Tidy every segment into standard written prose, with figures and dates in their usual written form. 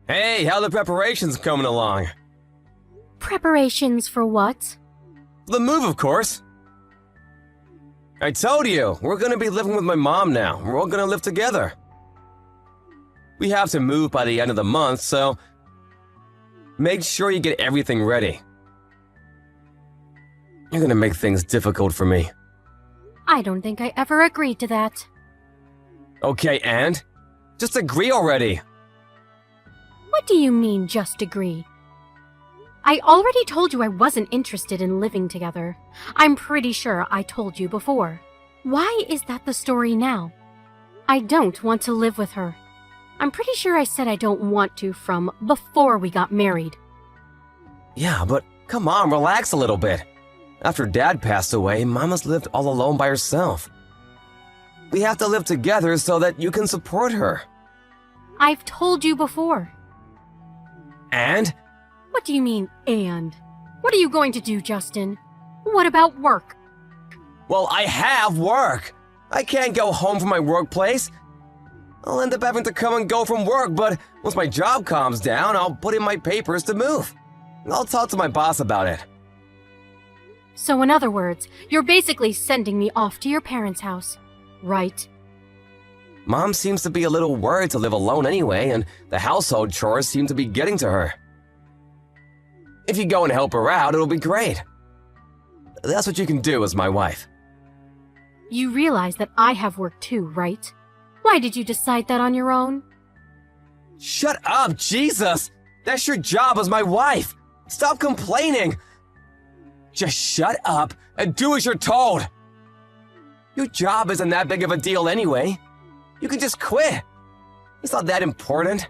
Hey, how the preparations coming along? Preparations for what? The move, of course. I told you, we're gonna be living with my mom now. We're all gonna live together. We have to move by the end of the month, so make sure you get everything ready. You're gonna make things difficult for me. I don't think I ever agreed to that. Okay, and? Just agree already. What do you mean, just agree? I already told you I wasn't interested in living together. I'm pretty sure I told you before. Why is that the story now? I don't want to live with her. I'm pretty sure I said I don't want to from before we got married. Yeah, but come on, relax a little bit. After Dad passed away, Mama's lived all alone by herself. We have to live together so that you can support her. I've told you before. And? What do you mean, and? What are you going to do, Justin? What about work? Well, I have work. I can't go home from my workplace. I'll end up having to come and go from work, but once my job calms down, I'll put in my papers to move. I'll talk to my boss about it. So in other words, you're basically sending me off to your parents' house, right? Mom seems to be a little worried to live alone anyway, and the household chores seem to be getting to her. If you go and help her out, it'll be great. That's what you can do as my wife. You realize that I have work too, right? Why did you decide that on your own? Shut up, Jesus! That's your job as my wife! Stop complaining! Just shut up and do as you're told! Your job isn't that big of a deal anyway. You can just quit. It's not that important.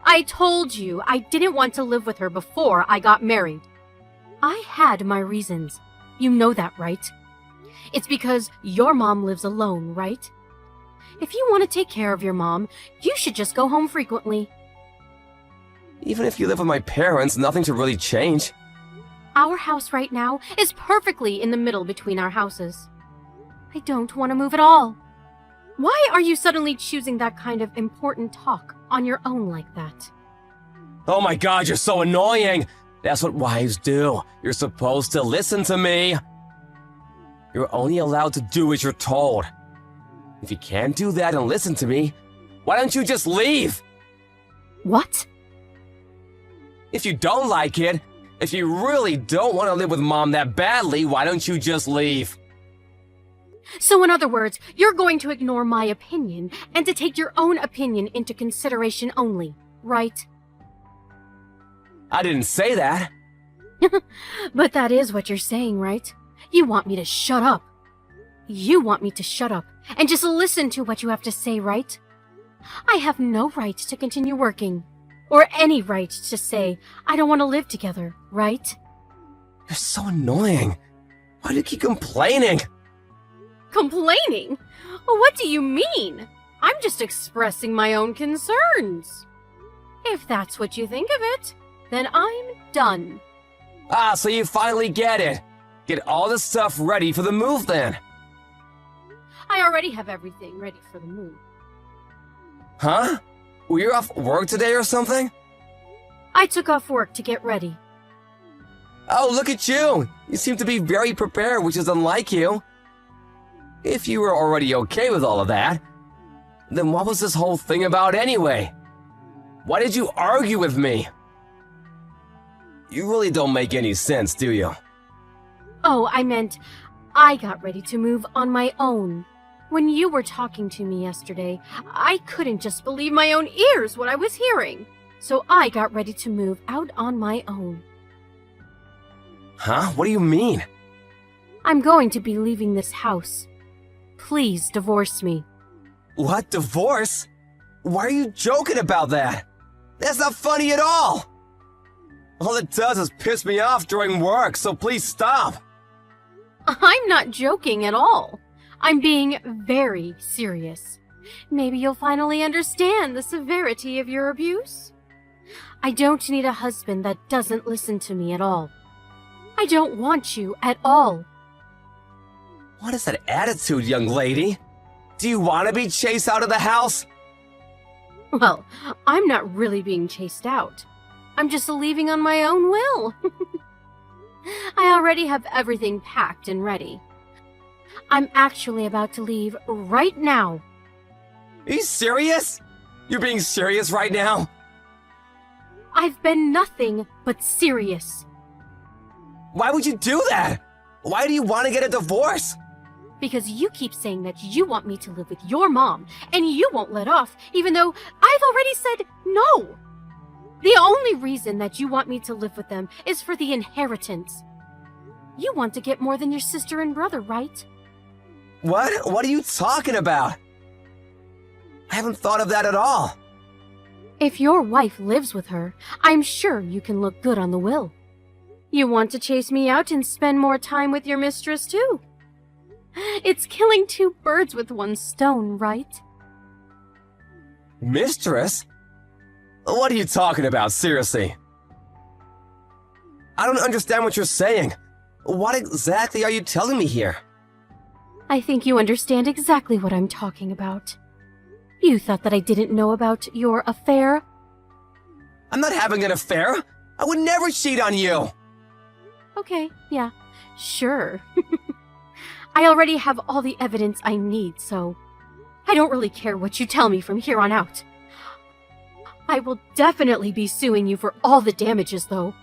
I told you I didn't want to live with her before I got married. I had my reasons. You know that, right? It's because your mom lives alone, right? If you want to take care of your mom, you should just go home frequently. Even if you live with my parents, nothing should really change. Our house right now is perfectly in the middle between our houses. I don't want to move at all. Why are you suddenly choosing that kind of important talk on your own like that? Oh my God, you're so annoying! That's what wives do. You're supposed to listen to me. You're only allowed to do as you're told. If you can't do that and listen to me, why don't you just leave? What? If you don't like it, if you really don't want to live with Mom that badly, why don't you just leave? So in other words, you're going to ignore my opinion and to take your own opinion into consideration only, right? I didn't say that. But that is what you're saying, right? You want me to shut up. You want me to shut up and just listen to what you have to say, right? I have no right to continue working, or any right to say I don't want to live together, right? You're so annoying. Why do you keep complaining? Complaining? What do you mean? I'm just expressing my own concerns. If that's what you think of it, then I'm done. Ah, so you finally get it. Get all the stuff ready for the move then. I already have everything ready for the move. Huh? Were you off work today or something? I took off work to get ready. Oh, look at you. You seem to be very prepared, which is unlike you. If you were already okay with all of that, then what was this whole thing about anyway? Why did you argue with me? You really don't make any sense, do you? Oh, I meant I got ready to move on my own. When you were talking to me yesterday, I couldn't just believe my own ears what I was hearing. So I got ready to move out on my own. Huh? What do you mean? I'm going to be leaving this house. Please divorce me. What, divorce? Why are you joking about that? That's not funny at all! All it does is piss me off during work, so please stop! I'm not joking at all. I'm being very serious. Maybe you'll finally understand the severity of your abuse. I don't need a husband that doesn't listen to me at all. I don't want you at all. What is that attitude, young lady? Do you want to be chased out of the house? Well, I'm not really being chased out. I'm just leaving on my own will. I already have everything packed and ready. I'm actually about to leave right now. Are you serious? You're being serious right now? I've been nothing but serious. Why would you do that? Why do you want to get a divorce? Because you keep saying that you want me to live with your mom, and you won't let off, even though I've already said no. The only reason that you want me to live with them is for the inheritance. You want to get more than your sister and brother, right? What? What are you talking about? I haven't thought of that at all. If your wife lives with her, I'm sure you can look good on the will. You want to chase me out and spend more time with your mistress, too. It's killing two birds with one stone, right? Mistress? What are you talking about, seriously? I don't understand what you're saying. What exactly are you telling me here? I think you understand exactly what I'm talking about. You thought that I didn't know about your affair? I'm not having an affair. I would never cheat on you. Okay, yeah, sure. I already have all the evidence I need, so I don't really care what you tell me from here on out. I will definitely be suing you for all the damages, though.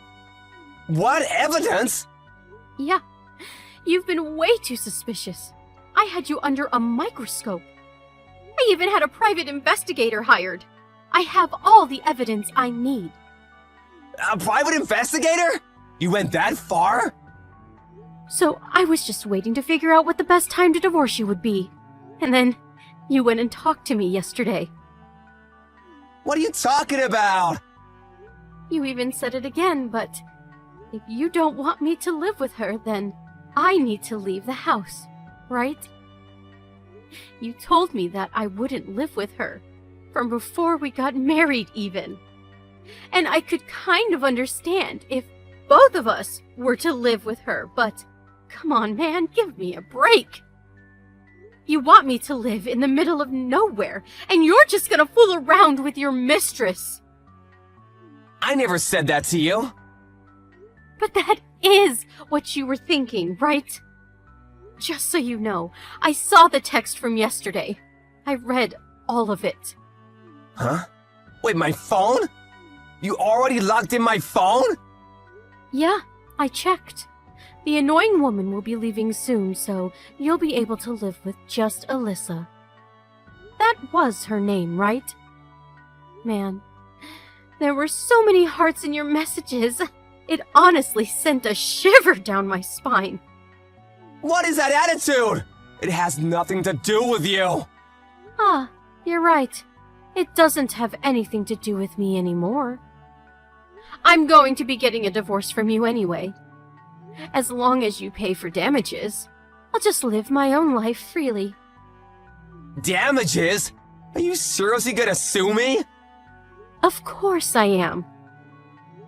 What evidence? Yeah, you've been way too suspicious. I had you under a microscope. I even had a private investigator hired. I have all the evidence I need. A private investigator? You went that far? So I was just waiting to figure out what the best time to divorce you would be. And then you went and talked to me yesterday. What are you talking about? You even said it again, but if you don't want me to live with her, then I need to leave the house, right? You told me that I wouldn't live with her, from before we got married even. And I could kind of understand if both of us were to live with her, but come on, man, give me a break. You want me to live in the middle of nowhere, and you're just gonna fool around with your mistress. I never said that to you. But that is what you were thinking, right? Just so you know, I saw the text from yesterday. I read all of it. Huh? Wait, my phone? You already locked in my phone? Yeah, I checked. The annoying woman will be leaving soon, so you'll be able to live with just Alyssa. That was her name, right? Man, there were so many hearts in your messages. It honestly sent a shiver down my spine. What is that attitude? It has nothing to do with you. Ah, you're right. It doesn't have anything to do with me anymore. I'm going to be getting a divorce from you anyway. As long as you pay for damages, I'll just live my own life freely. Damages? Are you seriously gonna sue me? Of course I am.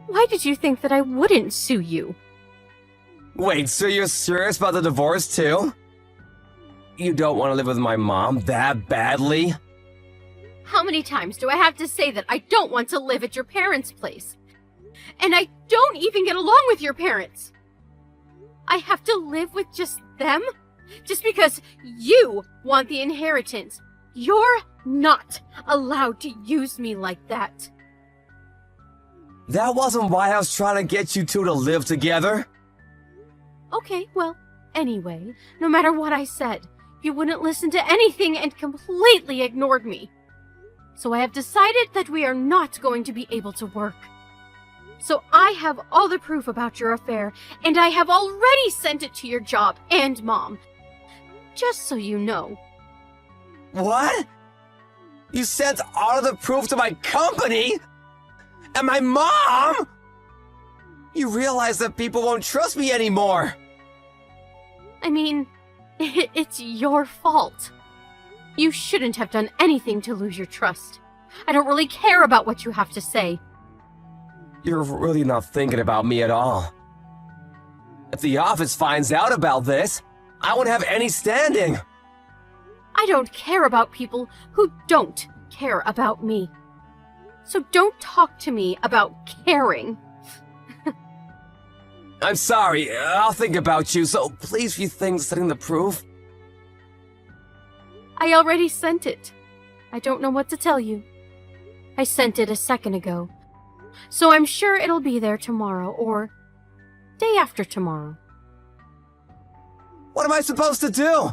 Why did you think that I wouldn't sue you? Wait, so you're serious about the divorce too? You don't want to live with my mom that badly? How many times do I have to say that I don't want to live at your parents' place? And I don't even get along with your parents. I have to live with just them? Just because you want the inheritance. You're not allowed to use me like that. That wasn't why I was trying to get you two to live together. Okay, well, anyway, no matter what I said, you wouldn't listen to anything and completely ignored me. So I have decided that we are not going to be able to work. So I have all the proof about your affair, and I have already sent it to your job and mom. Just so you know. What? You sent all of the proof to my company? And my mom? You realize that people won't trust me anymore. I mean, it's your fault. You shouldn't have done anything to lose your trust. I don't really care about what you have to say. You're really not thinking about me at all. If the office finds out about this, I won't have any standing. I don't care about people who don't care about me. So don't talk to me about caring. I'm sorry, I'll think about you, so please few things sending the proof. I already sent it. I don't know what to tell you. I sent it a second ago. So I'm sure it'll be there tomorrow or day after tomorrow. What am I supposed to do?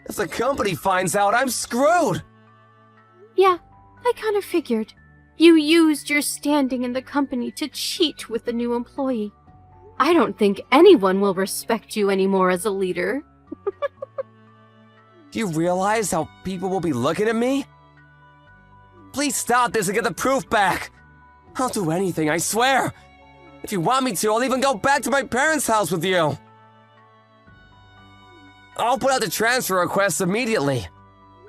If the company finds out, I'm screwed! Yeah, I kind of figured. You used your standing in the company to cheat with the new employee. I don't think anyone will respect you anymore as a leader. Do you realize how people will be looking at me? Please stop this and get the proof back. I'll do anything, I swear. If you want me to, I'll even go back to my parents' house with you. I'll put out the transfer request immediately.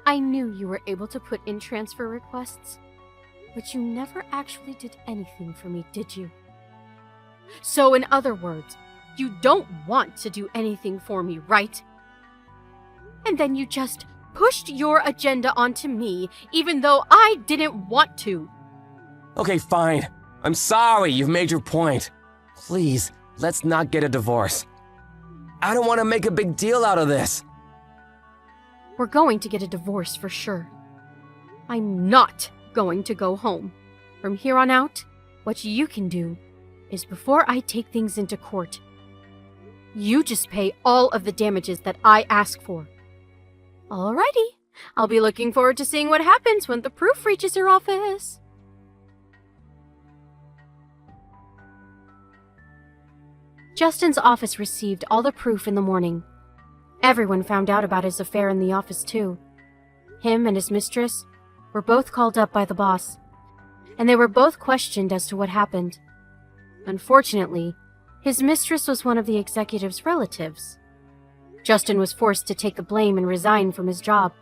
I knew you were able to put in transfer requests, but you never actually did anything for me, did you? So in other words, you don't want to do anything for me, right? And then you just pushed your agenda onto me, even though I didn't want to. Okay, fine. I'm sorry you've made your point. Please, let's not get a divorce. I don't want to make a big deal out of this. We're going to get a divorce for sure. I'm not going to go home. From here on out, what you can do is before I take things into court, you just pay all of the damages that I ask for. Alrighty, I'll be looking forward to seeing what happens when the proof reaches your office. Justin's office received all the proof in the morning. Everyone found out about his affair in the office too. Him and his mistress were both called up by the boss, and they were both questioned as to what happened. Unfortunately, his mistress was one of the executive's relatives. Justin was forced to take the blame and resign from his job.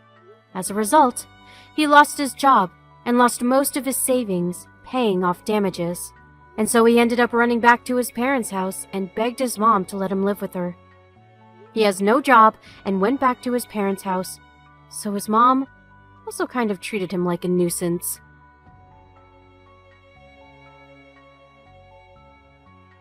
As a result, he lost his job and lost most of his savings paying off damages. And so he ended up running back to his parents' house and begged his mom to let him live with her. He has no job and went back to his parents' house, so his mom also kind of treated him like a nuisance.